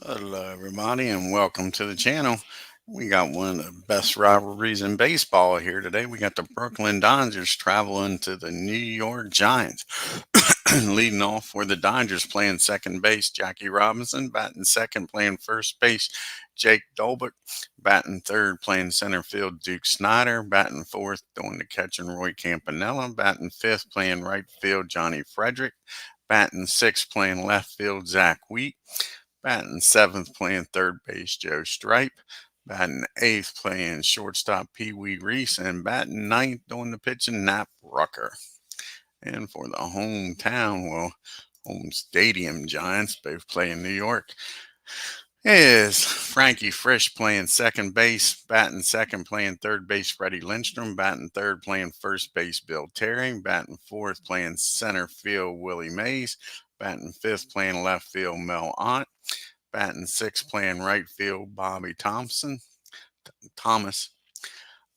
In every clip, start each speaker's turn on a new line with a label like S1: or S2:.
S1: Hello, everybody, and welcome to the channel. We got one of the best rivalries in baseball here today. We got the Brooklyn Dodgers traveling to the New York Giants. Leading off for the Dodgers, playing second base, Jackie Robinson. Batting second, playing first base, Jake Dolbeck. Batting third, playing center field, Duke Snider. Batting fourth, doing the catching, Roy Campanella. Batting fifth, playing right field, Johnny Frederick. Batting sixth, playing left field, Zach Wheat. Batting seventh, playing third base, Joe Stripe. Batting eighth, playing shortstop, Pee Wee Reese. And batting ninth, doing the pitching, Nap Rucker. And for the home stadium Giants, both play in New York, is Frankie Frisch playing second base, batting second, playing third base, Freddie Lindstrom. Batting third, playing first base, Bill Terry. Batting fourth, playing center field, Willie Mays. Batting fifth, playing left field, Mel Ott. Batting sixth, playing right field, Bobby Thomas.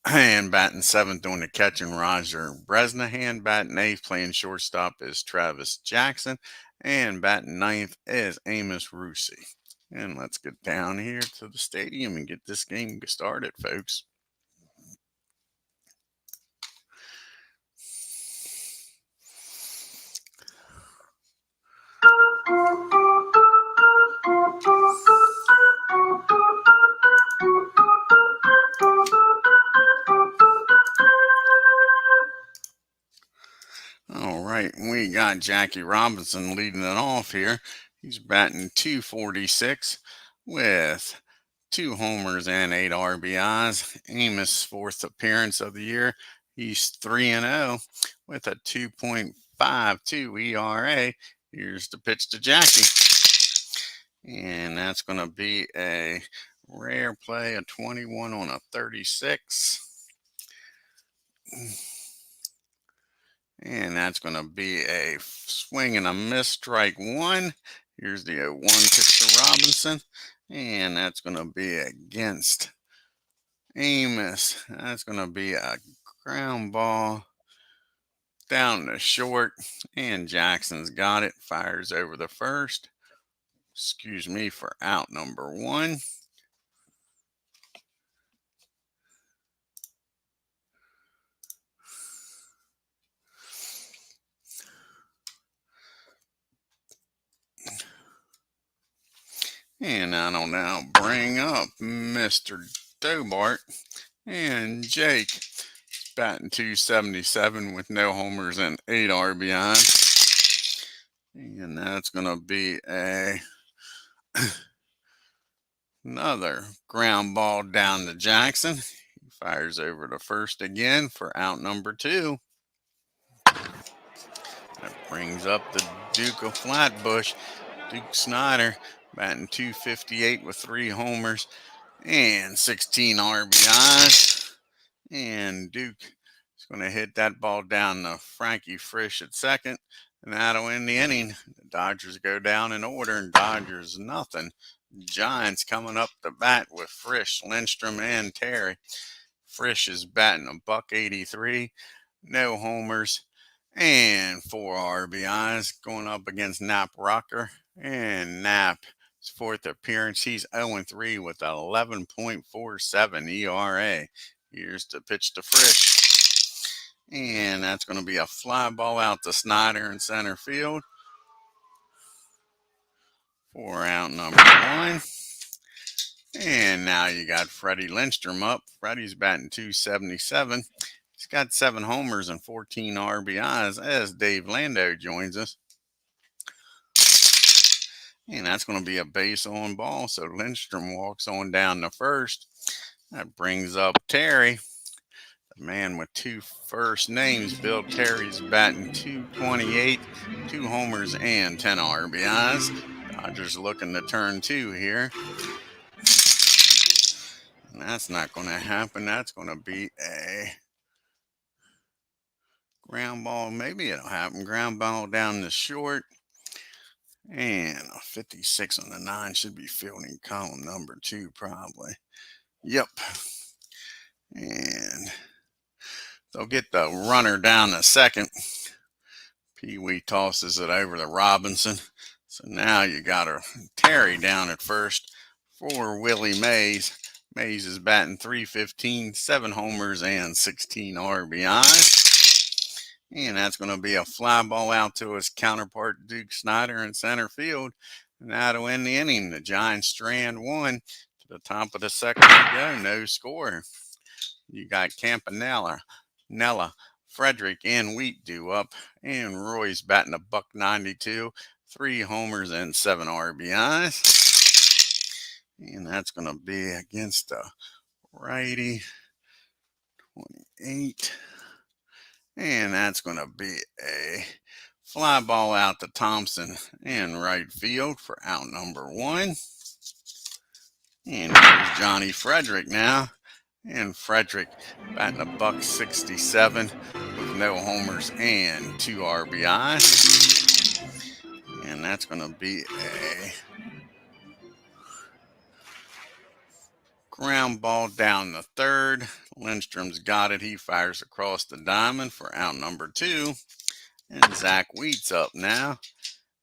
S1: And batting seventh, doing the catching, Roger Bresnahan. Batting eighth, playing shortstop, is Travis Jackson. And batting ninth is Amos RUSIE. And let's get down here to the stadium and get this game started, folks. All right, we got Jackie Robinson leading it off here. He's batting .246 with 2 homers and 8 RBIs. Amos' fourth appearance of the year. He's 3-0 with a 2.52 ERA. Here's the pitch to Jackie. And that's going to be a rare play, a 21 on a 36. And that's going to be a swing and a miss, strike one. Here's the 0-1 pitch to Robinson. And that's going to be against Amos. That's going to be a ground ball down the short. And Jackson's got it. Fires over the first. Excuse me, for out number 1. And I don't now bring up Mr. Dobart and Jake. He's batting .277 with no homers and 8 RBIs. And that's going to be another ground ball down to Jackson. He fires over to first again for out number 2. That brings up the Duke of Flatbush, Duke Snider, batting .258 with 3 homers and 16 RBIs. And Duke is going to hit that ball down to Frankie Frisch at second. And that'll end the inning. The Dodgers go down in order, and Dodgers nothing. Giants coming up to bat with Frisch, Lindstrom, and Terry. Frisch is batting $183, no homers, and 4 RBIs, going up against Nap Rucker. And Nap's fourth appearance, he's 0-3 with 11.47 ERA. Here's the pitch to Frisch. And that's going to be a fly ball out to Snider in center field for out number 1. And now you got Freddie Lindstrom up. Freddie's batting .277. He's got 7 homers and 14 RBIs as Dave Lando joins us. And that's going to be a base on ball. So Lindstrom walks on down to first. That brings up Terry, the man with 2 first names. Bill Terry's batting .228, 2 homers and 10 RBIs. Dodgers looking to turn 2 here. And that's not going to happen. That's going to be a ground ball. Maybe it'll happen. Ground ball down the short. And a 56 on the 9 should be fielding column number 2 probably. Yep. And they'll get the runner down to second. Pee Wee tosses it over to Robinson. So now you got a Terry down at first for Willie Mays. Mays is batting .315, 7 homers and 16 RBIs. And that's going to be a fly ball out to his counterpart, Duke Snyder, in center field. And that'll end the inning. The Giants strand one. To the top of the second we go, no score. You got Campanella, Nella, Frederick, and Wheat due up. And Roy's batting $192, 3 homers and 7 RBIs. And that's going to be against the righty, 28. And that's going to be a fly ball out to Thompson in right field for out number 1. And here's Johnny Frederick now. And Frederick batting $167 with no homers and 2 RBIs. And that's going to be a ground ball down the third. Lindstrom's got it. He fires across the diamond for out number 2. And Zach Wheat's up now.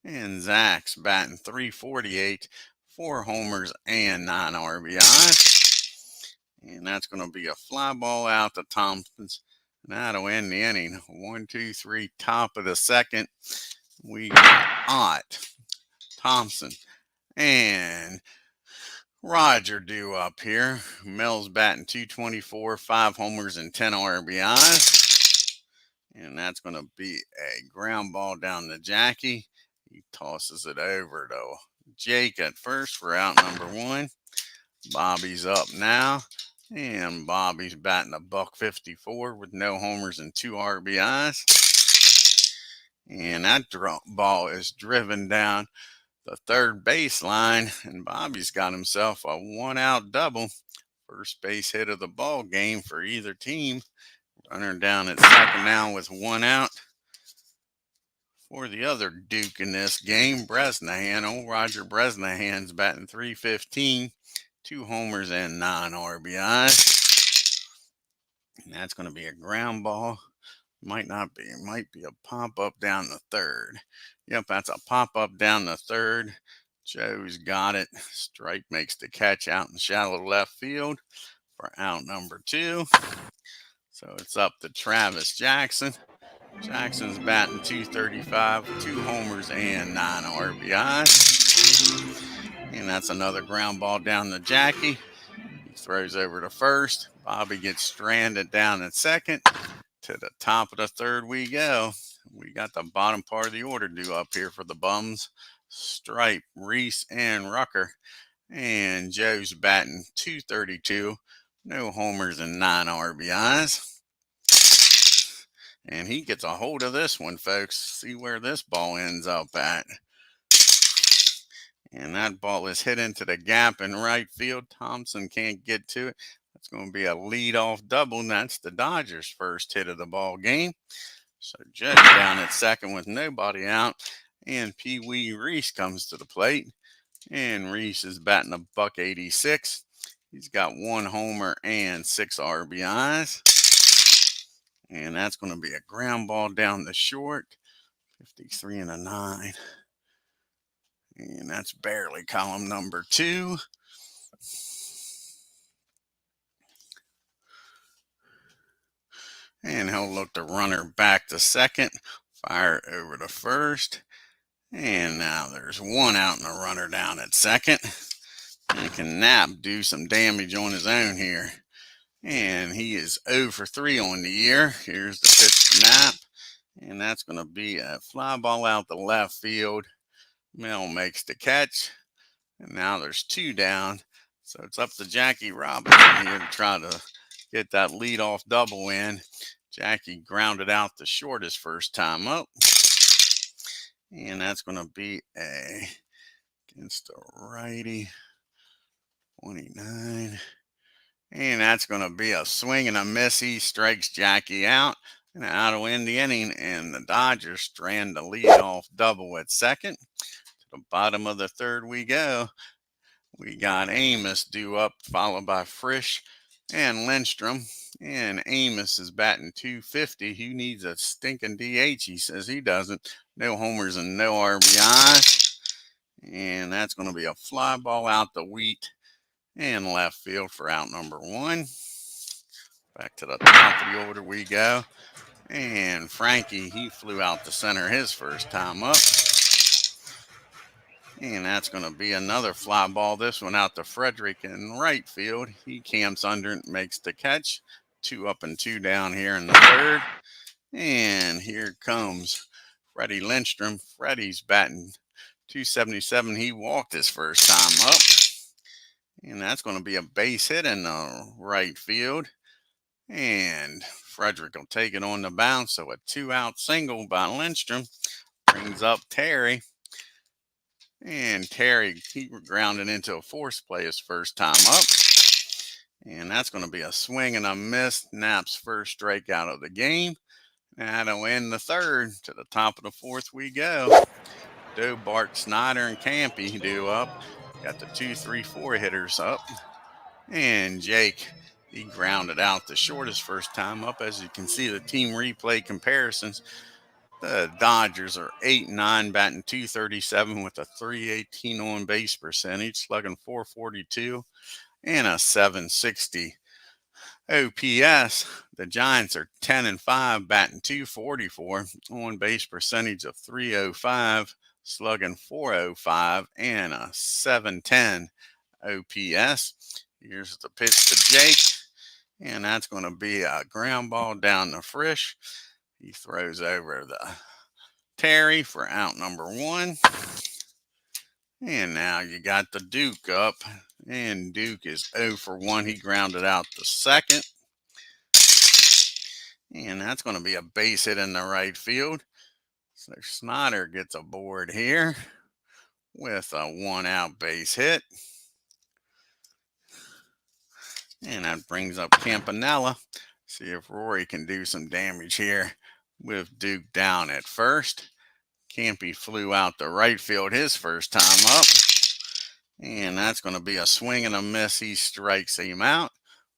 S1: And Zach's batting .348, 4 homers and 9 RBIs. And that's going to be a fly ball out to Thompson's. And that'll end the inning. 1, 2, 3, top of the second. We got Ott, Thompson, and Roger due up here. Mel's batting .224, 5 homers and 10 RBIs. And that's going to be a ground ball down to Jackie. He tosses it over to Jake at first for out number 1. Bobby's up now. And Bobby's batting $154 with no homers and 2 RBIs. And that ball is driven down the third baseline. And Bobby's got himself a 1-out double. First base hit of the ball game for either team. Runner down at second now with 1 out. For the other Duke in this game, Bresnahan, old Roger Bresnahan's batting .315, 2 homers and 9 RBIs. And that's going to be a ground ball. Might not be. It might be a pop-up down the third. Yep, that's a pop-up down the third. Joe's got it. Stripe makes the catch out in shallow left field for out number 2. So it's up to Travis Jackson. Jackson's batting .235, 2 homers and 9 RBIs. And that's another ground ball down to Jackie. He throws over to first. Bobby gets stranded down at second. To the top of the third we go. We got the bottom part of the order due up here for the bums. Stripe, Reese, and Rucker. And Joe's batting .232, no homers and 9 RBIs. And he gets a hold of this one, folks. See where this ball ends up at. And that ball is hit into the gap in right field. Thompson can't get to it. That's going to be a leadoff double, and that's the Dodgers' first hit of the ball game. So Joe down at second with nobody out. And Pee Wee Reese comes to the plate. And Reese is batting $186. He's got 1 homer and 6 RBIs. And that's going to be a ground ball down the short. 53 and a 9. And that's barely column number 2. And he'll look the runner back to second. Fire over to first. And now there's 1 out and a runner down at second. And can Knapp do some damage on his own here. And he is 0 for 3 on the year. Here's the pitch to Knapp. And that's going to be a fly ball out the left field. Mel makes the catch. And now there's 2 down. So it's up to Jackie Robinson here to try to get that leadoff double in. Jackie grounded out the short his first time up. And that's going to be against the righty, 29. And that's going to be a swing and a miss. He strikes Jackie out. And that'll end the inning. And the Dodgers strand the leadoff double at second. To the bottom of the third we go. We got Amos due up, followed by Frisch and Lindstrom. And Amos is batting .250. He needs a stinking DH. He says he doesn't. No homers and no RBIs. And that's going to be a fly ball out the wheat and left field for out number 1. Back to the top of the order we go. And Frankie, he flew out to center his first time up. And that's going to be another fly ball. This one out to Frederick in right field. He camps under and makes the catch. 2 up and 2 down here in the third. And here comes Freddie Lindstrom. Freddie's batting .277. He walked his first time up. And that's going to be a base hit in the right field. And Frederick will take it on the bounce. So a 2-out single by Lindstrom brings up Terry. And Terry, he grounded into a force play his first time up. And that's going to be a swing and a miss. Knapp's first strikeout of the game. That'll end the third. To the top of the fourth we go. Doe, Bart, Snyder, and Campy due up. Got the 2, 3, 4 hitters up. And Jake, he grounded out the shortest first time up. As you can see, the team replay comparisons. The Dodgers are 8-9, batting .237 with a .318 on base percentage, slugging .442 and a .760 OPS. The Giants are 10-5, batting .244 on base percentage of .305, slugging .405 and a .710 OPS. Here's the pitch to Jake, and that's going to be a ground ball down the Frisch. He throws over the Terry for out number 1. And now you got the Duke up. And Duke is 0 for 1. He grounded out the second. And that's going to be a base hit in the right field. So Snyder gets aboard here with a 1-out base hit. And that brings up Campanella. See if Rory can do some damage here with Duke down at first. Campy flew out to right field his first time up. And that's going to be a swing and a miss. He strikes him out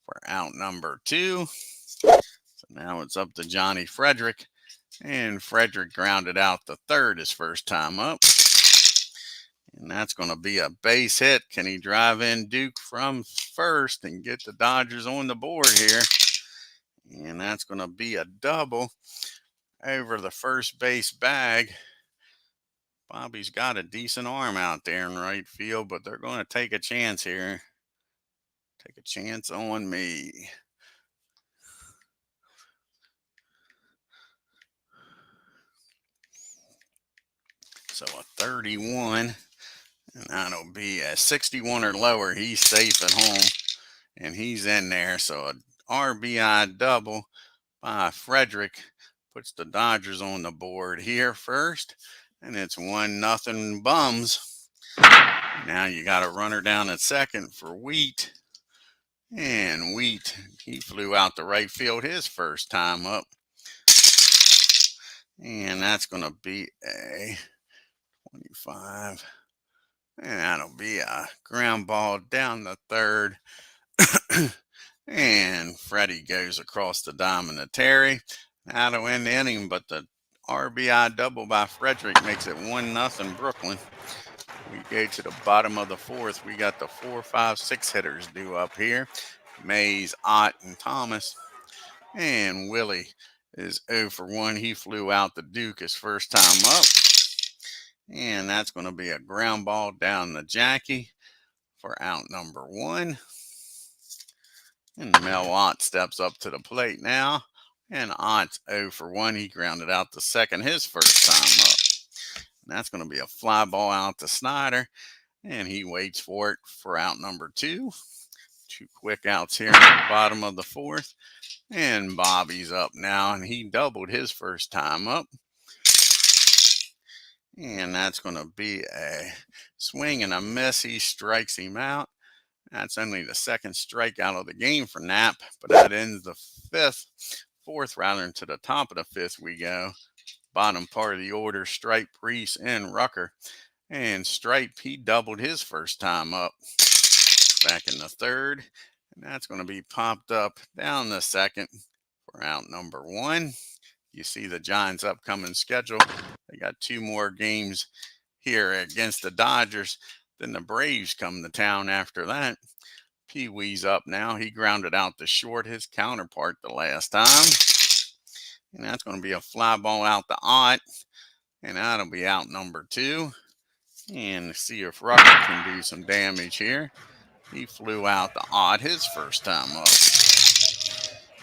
S1: for out number 2. So now it's up to Johnny Frederick. And Frederick grounded out the third his first time up. And that's going to be a base hit. Can he drive in Duke from first and get the Dodgers on the board here? And that's going to be a double over the first base bag. Bobby's got a decent arm out there in right field, but they're going to take a chance here. Take a chance on me. So a 31, and that'll be a 61 or lower. He's safe at home, and he's in there. So a RBI double by Frederick puts the Dodgers on the board here first. And it's 1-0 Bums. Now you got a runner down at second for Wheat. And Wheat, he flew out to right field his first time up. And that's going to be a 25. And that'll be a ground ball down the third. And Freddie goes across the diamond to Terry. That'll end the inning, but the RBI double by Frederick makes it 1-0 Brooklyn. We go to the bottom of the fourth. We got the 4, 5, 6 hitters due up here. Mays, Ott, and Thomas. And Willie is 0 for 1. He flew out the Duke his first time up. And that's going to be a ground ball down the Jackie for out number 1. And Mel Ott steps up to the plate now. And Ott's 0 for 1. He grounded out the second his first time up. And that's going to be a fly ball out to Snyder. And he waits for it for out number 2. 2 quick outs here at the bottom of the fourth. And Bobby's up now. And he doubled his first time up. And that's going to be a swing and a miss. He strikes him out. That's only the second strikeout of the game for Knapp. But that ends the fourth rather, and to the top of the fifth we go. Bottom part of the order, Stripe, Reese, and Rucker. And Stripe, he doubled his first time up back in the third. And that's going to be popped up down the second for out number 1. You see the Giants' upcoming schedule. They got 2 more games here against the Dodgers. Then the Braves come to town after that. Pee Wee's up now. He grounded out to short, his counterpart the last time. And that's going to be a fly ball out to Ott. And that'll be out number 2. And see if Rucker can do some damage here. He flew out to Ott his first time up.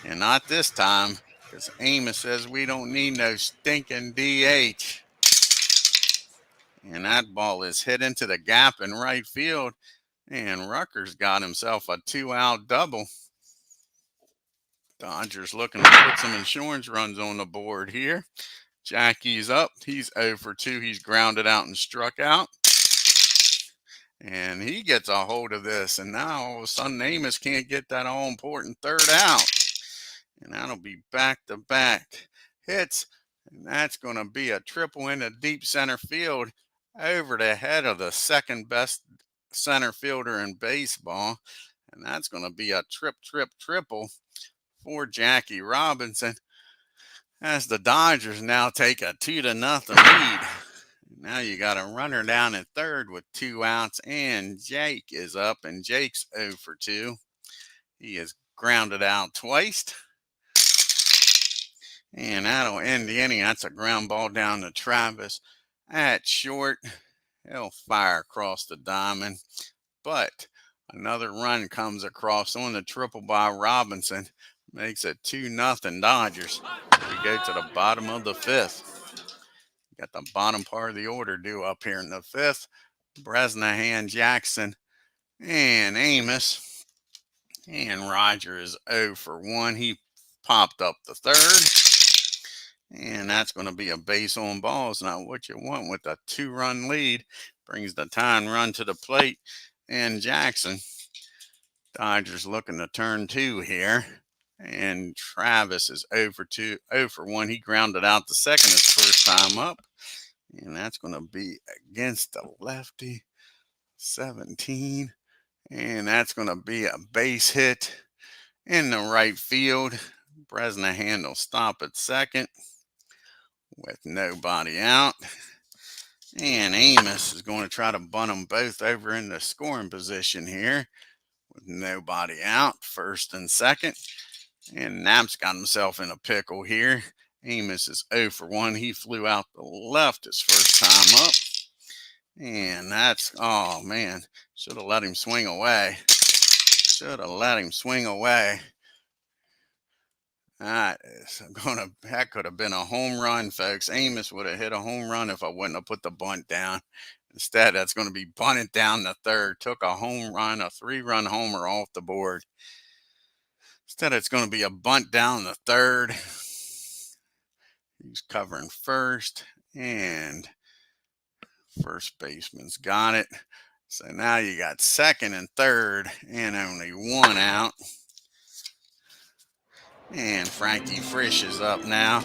S1: And not this time, because AMOS says we don't need no stinking DH. And that ball is hit into the gap in right field. And Rucker's got himself a 2-out double. Dodgers looking to put some insurance runs on the board here. Jackie's up. He's 0 for 2. He's grounded out and struck out. And he gets a hold of this. And now all of a sudden AMOS can't get that all-important 3rd out. And that'll be back-to-back hits. And that's going to be a triple into deep center field over the head of the second best center fielder in baseball. And that's going to be a triple for Jackie Robinson, as the Dodgers now take a 2-0 lead. Now you got a runner down at third with 2 outs, and Jake is up, and Jake's 0 for 2. He is grounded out twice. And that'll end the inning. That's a ground ball down to Travis at short. He'll fire across the diamond, but another run comes across on the triple by Robinson. Makes it 2-0 Dodgers. We go to the bottom of the 5th. Got the bottom part of the order due up here in the 5th. Bresnahan, Jackson, and AMOS. And Roger is 0 for 1. He popped up the 3rd. And that's going to be a base on balls. Now what you want with a 2-run lead. Brings the tying run to the plate. And Jackson. Dodgers looking to turn 2 here. And Travis is 0 for 1. He grounded out the second his first time up. And that's going to be against the lefty. 17. And that's going to be a base hit in the right field. Bresnahan will stop at second with nobody out. And AMOS is going to try to bunt them both over in the scoring position here with nobody out, first and second. And Knapp's got himself in a pickle here. AMOS is 0 for 1. He flew out the left his first time up. And that's, oh man, should have let him swing away. Should have let him swing away. That could have been a home run, folks. AMOS would have hit a home run if I wouldn't have put the bunt down. Instead, that's going to be bunted down the 3rd. Took a home run, a 3-run homer off the board. Instead, it's going to be a bunt down the 3rd. He's covering first, and first baseman's got it. So now you got second and third, and only 1 out. And Frankie Frisch is up now.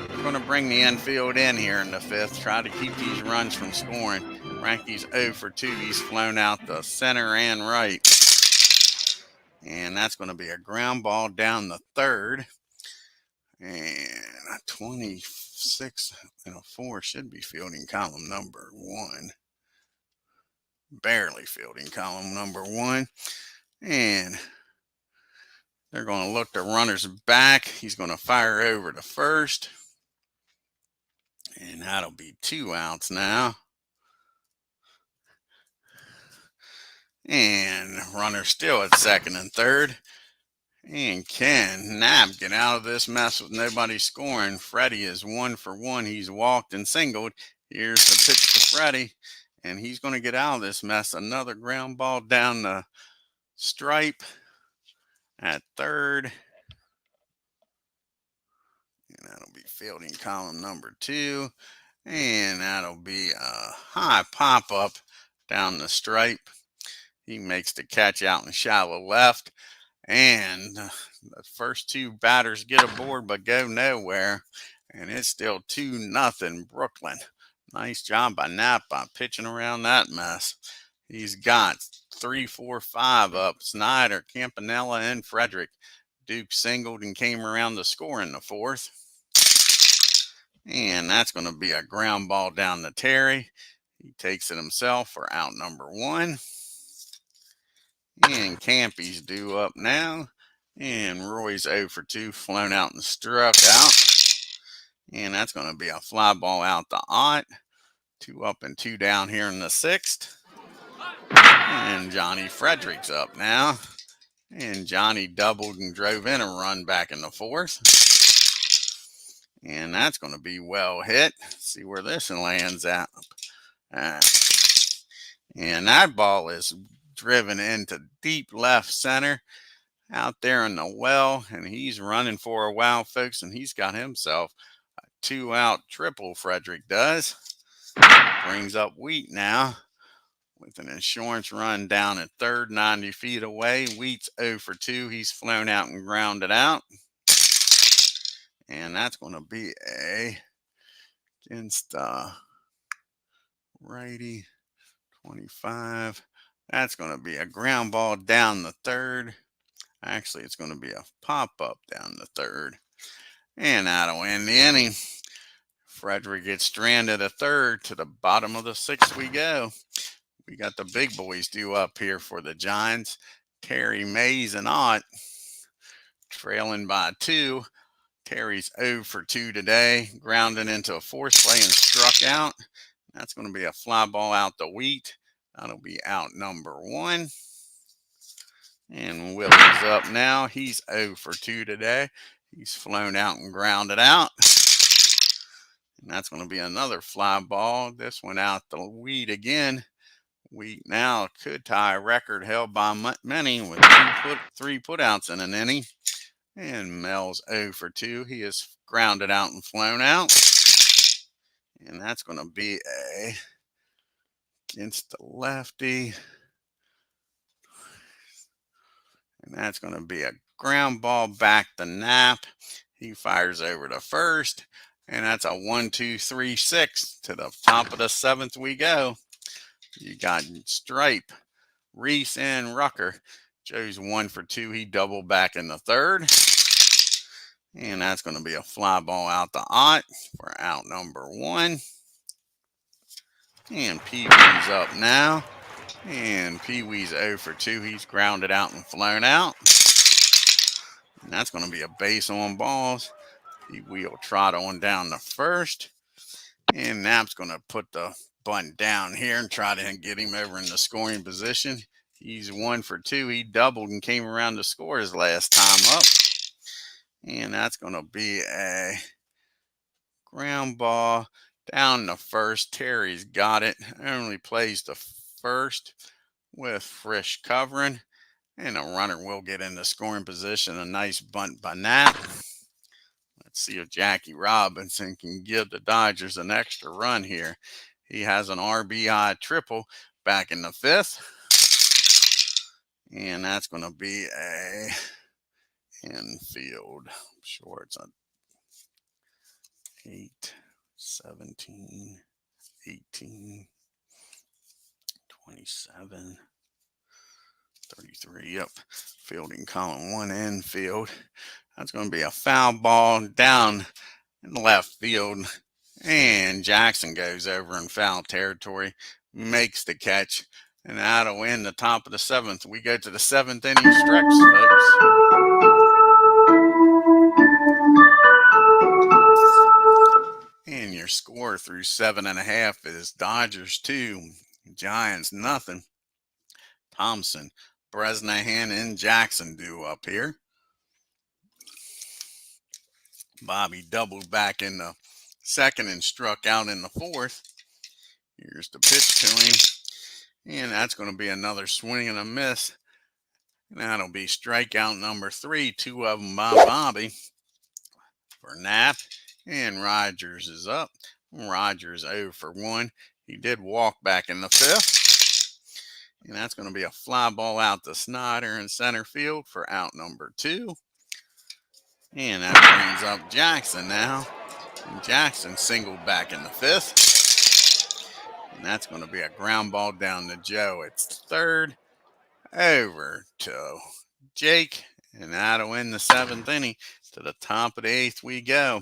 S1: We're going to bring the infield in here in the 5th, try to keep these runs from scoring. Frankie's 0 for 2. He's flown out the center and right. And that's going to be a ground ball down the 3rd. And a 26 and a 4 should be fielding column number 1. Barely fielding column number 1. And they're going to look the runners back. He's going to fire over to first. And that'll be 2 outs now. And runner still at second and third. And can Knapp get out of this mess with nobody scoring? Freddie is 1 for 1. He's walked and singled. Here's the pitch to Freddie. And he's going to get out of this mess. Another ground ball down the stripe at third. And that'll be fielding column number 2. And that'll be a high pop-up down the stripe. He makes the catch out in shallow left. And the first 2 batters get aboard but go nowhere. And it's still 2-0 Brooklyn. Nice job by Knapp by pitching around that mess. He's got 3, 4, 5 up. Snyder, Campanella, and Frederick. Duke singled and came around to score in the 4th. And that's going to be a ground ball down to Terry. He takes it himself for out number 1. And Campy's due up now. And Roy's 0 for 2, flown out and struck out. And that's going to be a fly ball out to aught. 2 up and 2 down here in the 6th. And Johnny Frederick's up now. And Johnny doubled and drove in a run back in the 4th. And that's going to be well hit. See where this one lands at. And that ball is driven into deep left center out there in the well. And he's running for a while, folks. And he's got himself a 2-out triple, Frederick does. Brings up Wheat now with an insurance run down at third, 90 feet away. Wheat's 0 for 2. He's flown out and grounded out. And that's going to be against righty 25. That's going to be a ground ball down the third. Actually, it's going to be a pop-up down the third. And that'll end the inning. Frederick gets stranded at third. To the bottom of the 6th we go. We got the big boys due up here for the Giants. Terry, Mays, and Ott trailing by 2. Terry's 0 for 2 today, grounding into a force play and struck out. That's going to be a fly ball out to Wheat. That'll be out number 1. And Willie's up now. He's 0 for 2 today. He's flown out and grounded out. And that's going to be another fly ball. This one out to Wheat again. Wheat now could tie a record held by many with 3 putouts in an inning. And Mel's 0 for 2. He is grounded out and flown out. And that's going to be against the lefty. And that's going to be a ground ball back to Knapp. He fires over to first. And that's a 1-2-3-6. To the top of the 7th we go. You got Stripe, Reese, and Rucker. Joe's 1 for 2. He doubled back in the 3rd. And that's going to be a fly ball out to Ott for out number 1. And Pee-wee's up now. And Pee-wee's 0 for 2. He's grounded out and flown out. And that's going to be a base on balls. Pee-wee will trot on down to first. And Knapp's going to put the bunt down here and try to get him over in the scoring position. He's 1 for 2. He doubled and came around to score his last time up. And that's going to be a ground ball down the first. Terry's got it. Only plays the first with Frisch covering. And a runner will get in the scoring position. A nice bunt by Knapp. Let's see if Jackie Robinson can give the Dodgers an extra run here. He has an RBI triple back in the 5th. And that's going to be a infield. I'm sure it's a 8, 17, 18, 27, 33. Yep. Fielding column 1 infield. That's going to be a foul ball down in the left field. And Jackson goes over in foul territory, makes the catch, and that'll end the top of the 7th. We go to the 7th inning stretch, folks. And your score through 7.5 is Dodgers 2, Giants nothing. Thompson, Bresnahan, and Jackson due up here. Bobby doubled back in the 2nd and struck out in the 4th. Here's the pitch to him. And that's going to be another swing and a miss. And that'll be strikeout number 3. 2 of them by Bobby for Knapp. And Rogers is up. Rogers 0 for 1. He did walk back in the 5th. And that's going to be a fly ball out to Snyder in center field for out number 2. And that brings up Jackson now. And Jackson singled back in the 5th. And that's going to be a ground ball down to Joe. It's 3rd. Over to Jake. And that'll end the 7th inning. To the top of the 8th we go.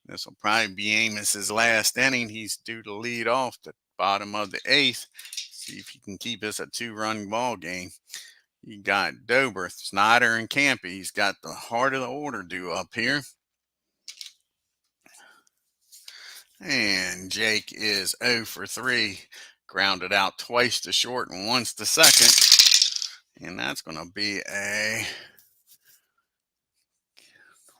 S1: This will probably be Amos's last inning. He's due to lead off the bottom of the 8th. See if you can keep this a 2-run ball game. You got Dober, Snyder, and Campy. He's got the heart of the order due up here. And Jake is 0 for 3. Grounded out twice to short and once to second. And that's going to be a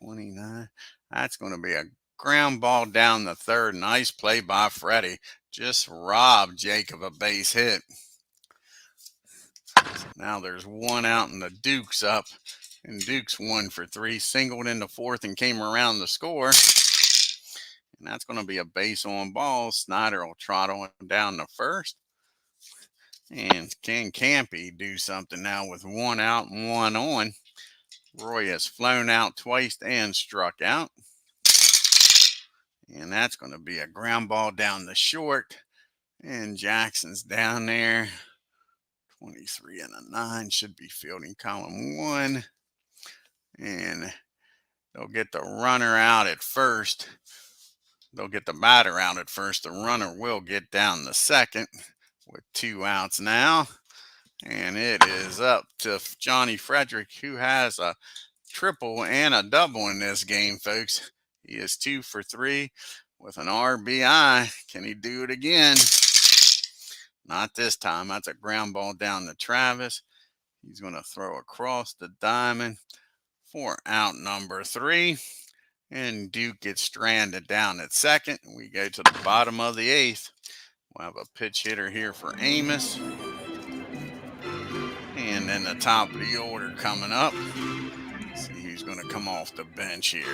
S1: 29. That's going to be a ground ball down the third. Nice play by Freddie. Just robbed Jake of a base hit. Now there's one out and the Duke's up. And Duke's 1 for 3. Singled in the fourth and came around the score. And that's going to be a base on ball. Snyder will trot on down the first. And can Campy do something now with 1 out and 1 on? Roy has flown out twice and struck out. And that's going to be a ground ball down the short. And Jackson's down there. 23 and a 9 should be fielding column 1. And they'll get the runner out at first. They'll get the batter out at first. The runner will get down the second with 2 outs now. And it is up to Johnny Frederick, who has a triple and a double in this game, folks. He is 2 for 3 with an RBI. Can he do it again? Not this time. That's a ground ball down to Travis. He's going to throw across the diamond for out number 3. And Duke gets stranded down at second. We go to the bottom of the 8th. We'll have a pitch hitter here for Amos. And then the top of the order coming up. Let's see who's going to come off the bench here.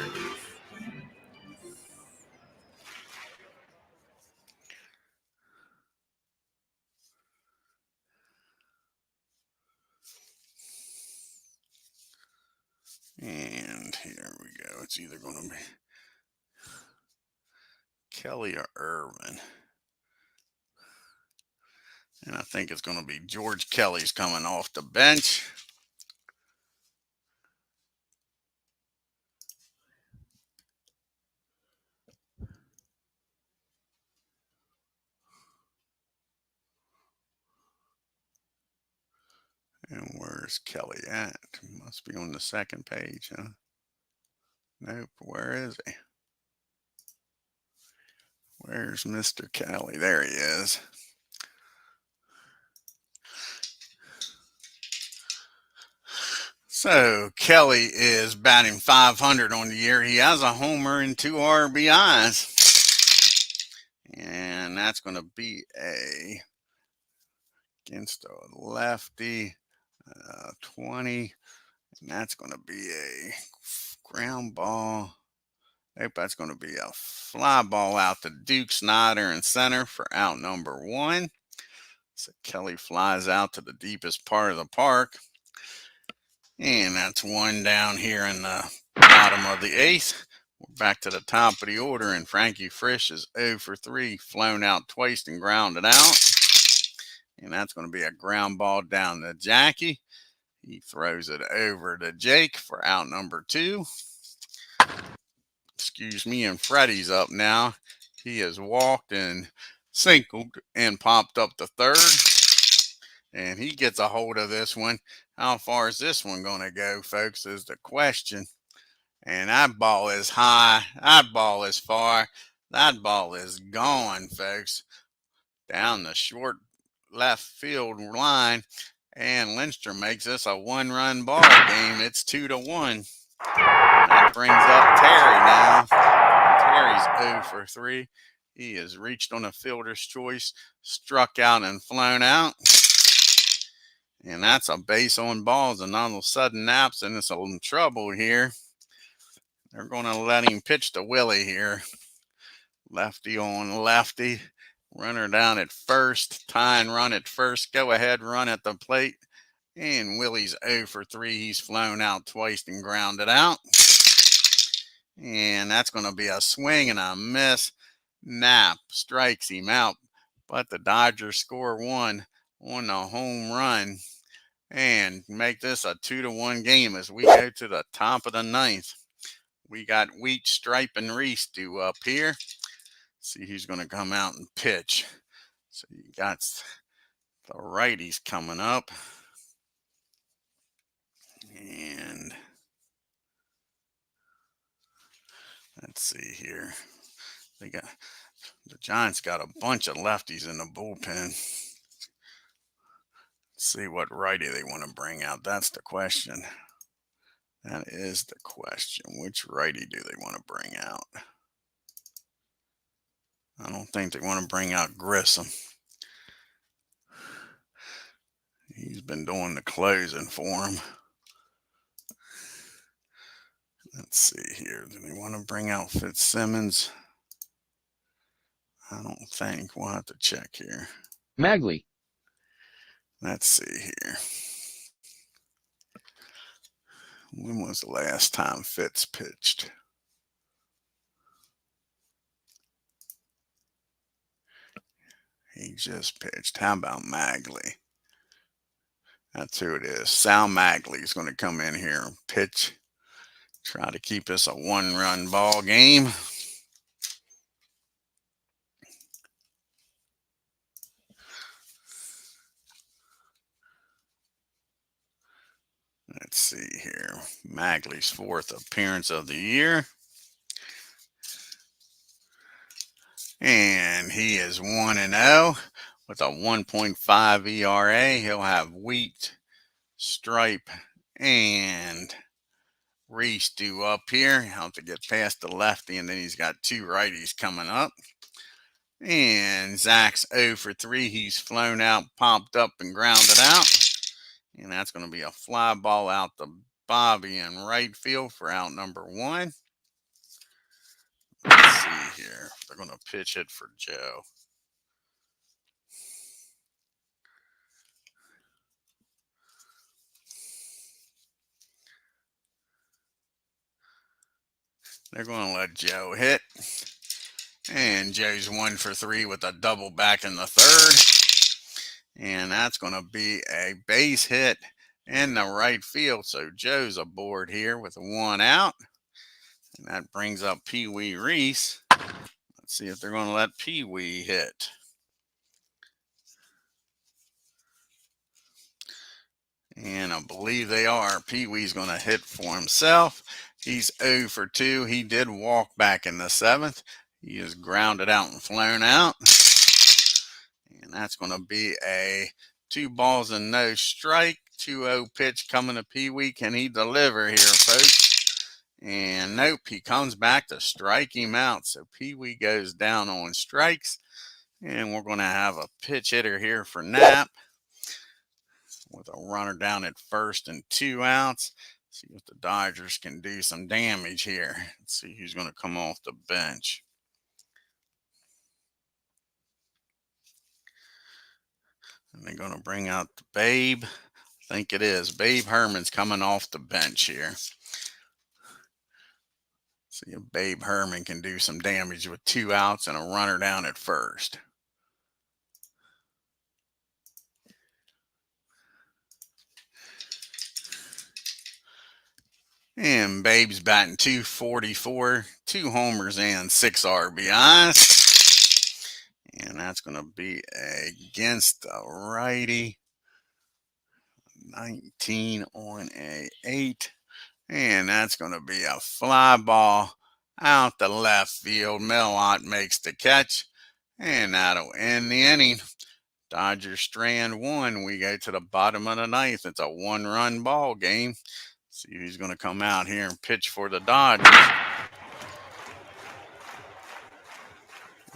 S1: And here we go. It's either going to be Kelly or Irvin. And I think it's going to be George Kelly's coming off the bench. And where's Kelly at? Must be on the second page, huh? Nope. Where is he? Where's Mr. Kelly? There he is. So Kelly is batting .500 on the year. He has a homer and 2 RBIs. And that's going to be against a lefty, 20. And that's going to be a ground ball. Nope, that's going to be a fly ball out to Duke Snyder in center for out number 1. So Kelly flies out to the deepest part of the park. And that's 1 down here in the bottom of the 8th. We're back to the top of the order, and Frankie Frisch is 0 for 3, flown out twice and grounded out. And that's going to be a ground ball down to Jackie. He throws it over to Jake for out number 2. Excuse me, and Freddie's up now. He has walked and singled and popped up the third. And he gets a hold of this one. How far is this one going to go, folks, is the question. And that ball is high. That ball is far. That ball is gone, folks. Down the short left field line. And Lindstrom makes this a 1-run ball game. It's 2-1. That brings up Terry now. Terry's 0 for 3. He has reached on a fielder's choice, struck out and flown out. And that's a base on balls, and all of a sudden naps, and it's in trouble here. They're going to let him pitch to Willie here. Lefty on lefty. Runner down at first. Tying run at first. Go ahead run at the plate. And Willie's 0 for 3. He's flown out twice and grounded out. And that's going to be a swing and a miss. Knapp strikes him out. But the Dodgers score 1 on the home run. And make this a 2-1 game as we go to the top of the 9th. We got Wheat, Stripe, and Reese due up here. See who's going to come out and pitch. So you got the righties coming up. And let's see here. The Giants got a bunch of lefties in the bullpen. Let's see what righty they want to bring out. That's the question. That is the question. Which righty do they want to bring out? I don't think they want to bring out Grissom. He's been doing the closing for him. Let's see here. Do they want to bring out Fitzsimmons? I don't think. We'll have to check here.
S2: Magley.
S1: Let's see here. When was the last time Fitz pitched? He just pitched. How about Magley? That's who it is. Sal Magley is going to come in here and pitch. Try to keep this a one-run ball game. Let's see here. Magley's 4th appearance of the year. And he is 1-0 with a 1.5 ERA. He'll have Wheat, Stripe, and Reese due up here. He'll have to get past the lefty, and then he's got 2 righties coming up. And Zach's 0 for 3. He's flown out, popped up, and grounded out. And that's going to be a fly ball out to Bobby in right field for out number 1. Let's see here. They're going to pitch it for Joe. They're going to let Joe hit. And Joe's 1 for 3 with a double back in the 3rd. And that's going to be a base hit in the right field. So Joe's aboard here with 1 out. And that brings up Pee Wee Reese. Let's see if they're going to let Pee Wee hit. And I believe they are. Pee Wee's going to hit for himself. He's 0 for 2. He did walk back in the 7th. He is grounded out and flown out. And that's going to be a 2 balls and no strike. 2-0 pitch coming to Pee Wee. Can he deliver here, folks? And nope, he comes back to strike him out. So Pee Wee goes down on strikes. And we're going to have a pitch hitter here for Knapp with a runner down at first and 2 outs. See if the Dodgers can do some damage here. Let's see who's going to come off the bench. And they're going to bring out the Babe. I think it is. Babe Herman's coming off the bench here. See if Babe Herman can do some damage with 2 outs and a runner down at first. And Babe's batting .244, 2 homers and 6 RBIs. And that's going to be against the righty. 19 on a 8. And that's going to be a fly ball out the left field. Melott makes the catch. And that'll end the inning. Dodgers strand 1. We go to the bottom of the 9th. It's a 1-run ball game. See who's going to come out here and pitch for the Dodgers.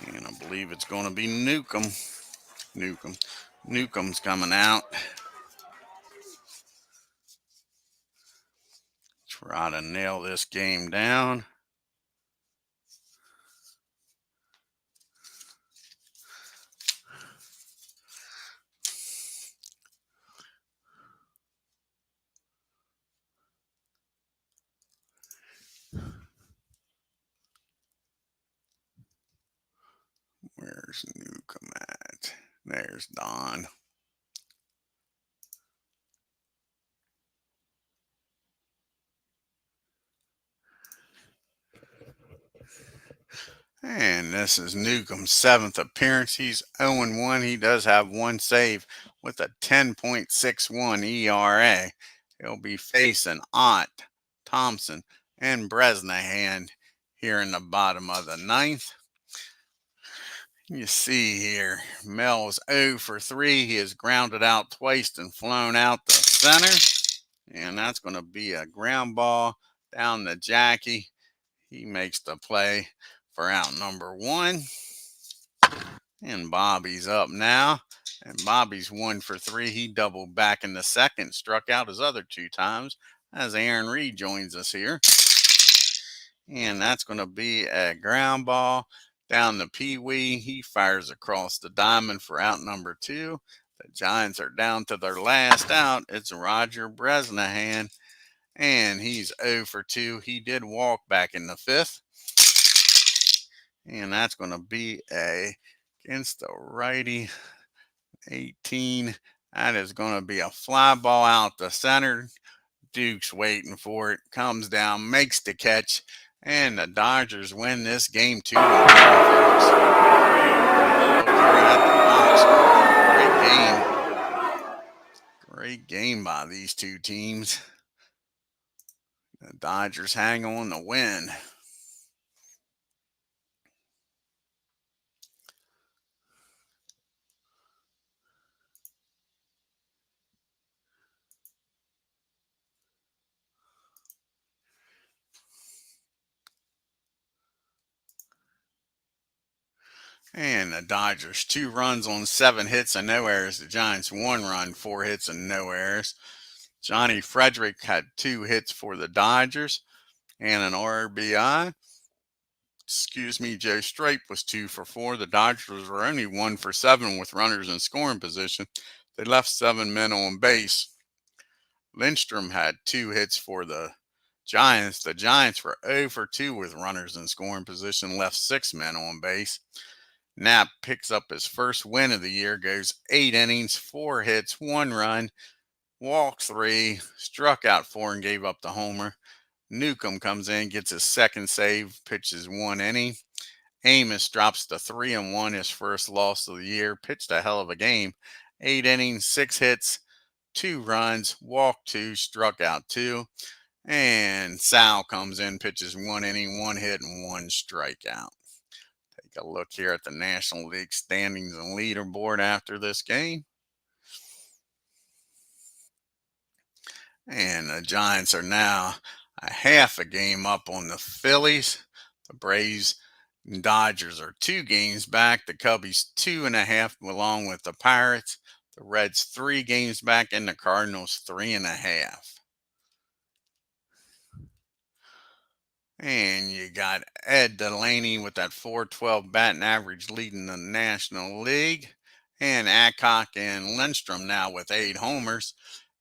S1: And I believe it's going to be Newcomb. Newcomb's coming out. Try to nail this game down. Where's Newcomb at? There's Don. And this is Newcomb's 7th appearance. He's 0-1. He does have one save with a 10.61 ERA. He'll be facing Ott, Thompson, and Bresnahan here in the bottom of the ninth. You see here, Mel's 0 for 3. He has grounded out twice and flown out the center. And that's going to be a ground ball down to Jackie. He makes the play for out number 1. And Bobby's up now. And Bobby's 1 for 3. He doubled back in the second, struck out his other 2 times as Aaron Reed joins us here. And that's going to be a ground ball down the Pee Wee. He fires across the diamond for out number 2. The Giants are down to their last out. It's Roger Bresnahan, and he's 0 for 2. He did walk back in the 5th. And that's going to be against the righty 18. That is going to be a fly ball out the center. Duke's waiting for it. Comes down, makes the catch. And the Dodgers win this game 2-1. Great game by these two teams. The Dodgers hang on to win. And the Dodgers 2 runs on 7 hits and no errors. The Giants 1 run, 4 hits and no errors. Johnny Frederick had 2 hits for the Dodgers and an RBI. Joe Straight was 2 for 4. The Dodgers were only 1 for 7 with runners in scoring position. They left 7 men on base. Lindstrom had 2 hits for the Giants. The Giants were 0 for 2 with runners in scoring position, left 6 men on base. Knapp picks up his first win of the year, goes 8 innings, 4 hits, 1 run, walked 3, struck out 4, and gave up the homer. Newcomb comes in, gets his second save, pitches 1 inning. AMOS drops to 3-1, his first loss of the year, pitched a hell of a game. 8 innings, 6 hits, 2 runs, walked 2, struck out 2. And Sal comes in, pitches 1 inning, 1 hit, and 1 strikeout. Take a look here at the National League standings and leaderboard after this game. And the Giants are now a half a game up on the Phillies. The Braves and Dodgers are 2 games back. The Cubbies 2.5 along with the Pirates. The Reds 3 games back, and the Cardinals 3.5. And you got Ed Delaney with that .412 batting average leading the National League. And Adcock and Lindstrom now with 8 homers.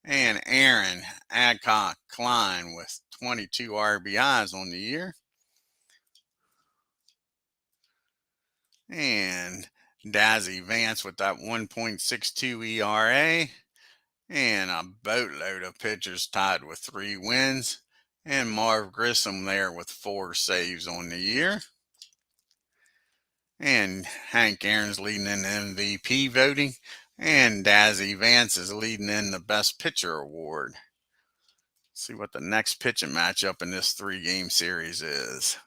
S1: And Aaron Adcock Klein with 22 RBIs on the year. And Dazzy Vance with that 1.62 ERA. And a boatload of pitchers tied with 3 wins. And Marv Grissom there with 4 saves on the year. And Hank Aaron's leading in the MVP voting. And Dazzy Vance is leading in the Best Pitcher Award. Let's see what the next pitching matchup in this 3-game series is.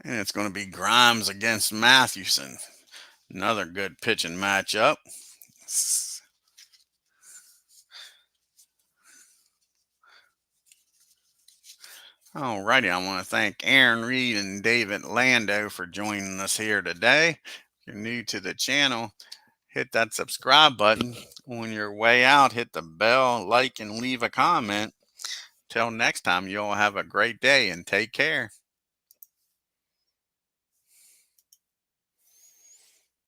S1: And it's going to be Grimes against Mathewson. Another good pitching matchup. Alrighty, I want to thank Aaron Reed and David Lando for joining us here today. If you're new to the channel, hit that subscribe button. On your way out, hit the bell, like, and leave a comment. Till next time, you all have a great day and take care.